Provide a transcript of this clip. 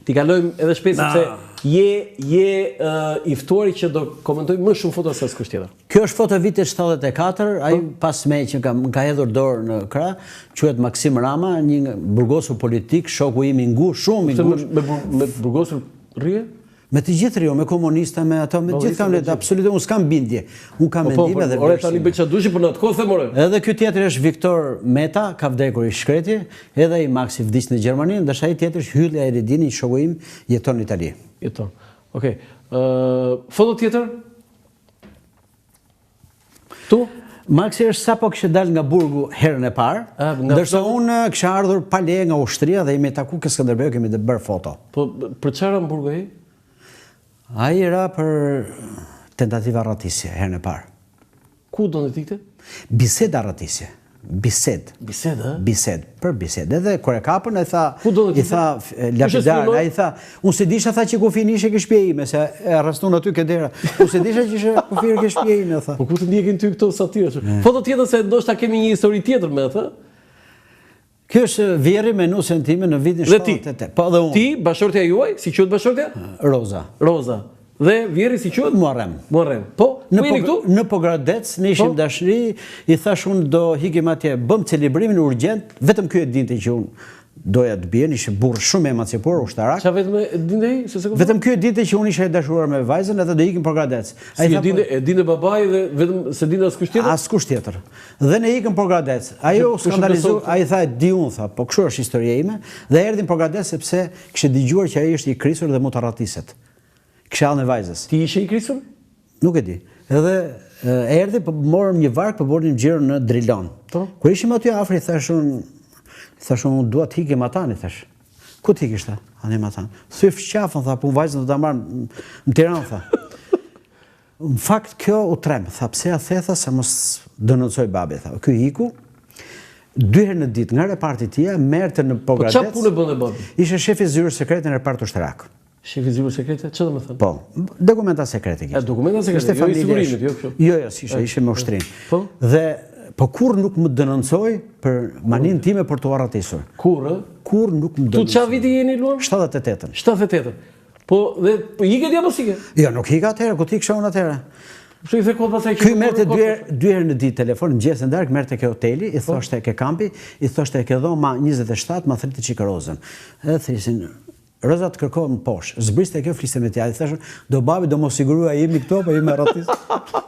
Ti kalojmë edhe shpejt sepse je i ftuari që do komentoj më shumë foto se askush tjetër. Kjo është foto vitit 74, ai pas me që ka hedhur dorë në krah, quhet Maksim Rama, një burgosur politik, shoku im i ngushtë, shumë i ngushtë. Me burgosur rrie? Me të gjithë rio, me komunista, me ato, me gjithë kam letë, absolutisht, unë s'kam bindje. Unë kam mendime dhe vlerësime. Tani bëj çfarë dushi, por në atë kohë them ore. Edhe ky tjetër është Viktor Meta, ka vdekur i shkreti, edhe i Maxi vdiq në Gjermani, ndërsa ai tjetër është Hylli Eridini, shoku im, jeton në Itali. Jeton. Okej. Foto tjetër? Tu? Maxi është sapo kishte dalë nga burgu herën e parë, ndërsa unë kisha ardhur pa leje nga ushtria dhe jemi taku ke Skënderbeu, kemi të bërë foto. Po për çfarë në burgu ai? Ai era për tentativa rratisje herën e parë. Ku do të ikte? Biseda rratisje. Bised. Bised, ë? Bised, për bised. Edhe kur e kapën, i tha lapidar, ai tha, unë se disha tha që kufin ishe ke shtëpia ime, se e arrestun aty ke dera. Unë se disha që ishe kufir ke shtëpia ime, tha. Po ku të ndjekin ty këto satyrë? Foto tjetër se ndoshta kemi një histori tjetër me atë. Kjo është Vjerri me nusën time në vitin 78. Po dhe unë. Ti, bashortja juaj, si quhet bashortja? Roza. Roza. Dhe Vjerri si quhet? Muharrem. Muharrem. Po, ku jeni këtu? Në Pogradec, ne ishim dashuri, i thash unë do hikim atje, bëm celebrimin urgjent, vetëm ky e dinte që unë doja të bien, ishe burr shumë emancipuar, ushtarak. Qa vetëm e dinte ai? Vetëm ky e dinte që unë isha e dashuruar me vajzën edhe do ikim Pogradec. Si e dinte babai dhe vetëm se dinte askush tjetër? Askush tjetër. Dhe ne ikëm Pogradec. Ajo u skandalizoi, ai tha, di unë, tha, po kështu është historia ime, dhe erdhim Pogradec sepse kishte dëgjuar që ai është i krisur dhe mund të rratiset. Kisha në vajzës. Ti ishe i krisur? Nuk e di. Edhe erdhi, morëm një varg, po bënim xhiro në Drilon. Kur ishim aty afër, thash unë dua të hikim atan, i thash. Ku ti kishte? Anim atan. Thuj fshafën, tha, po vajzën do ta marr në Tiranë, tha. Në fakt kjo u trem, tha, pse ja the, tha, se mos denoncoj babi, tha. Ky iku 2 herë në ditë nga reparti tia, merrte në Pogradec. Po çfarë punë bënte babi? Ishte shefi zyrës sekrete në repart ushtarak. Shefi zyrës sekrete, çfarë do të thënë? Po, dokumenta sekrete kishte. Dokumenta sekrete, jo i sigurimit, jo kështu. Jo, ishe me ushtrinë. Po? Dhe po kur nuk më denoncoj për manin time për të arratisur. Kur, ë? Kur nuk më denoncoj. Tu çfarë viti jeni luan? 78-ën. 78-ën. Po dhe iket apo sike? Jo, nuk ika atëherë, ku ti kisha unë atëherë. Pse i the kot pasaj që ky merrte 2 herë në ditë telefon, mëngjes në darkë merrte ke hoteli, i thoshte ke kampi, i thoshte ke dhoma 27, ma thritë Çikarozën. Edhe thrisin Roza të kërkohem poshtë, zbriste kjo fliste me tja, i thashën, do babi do mos siguruar jemi këto, po jemi arratis.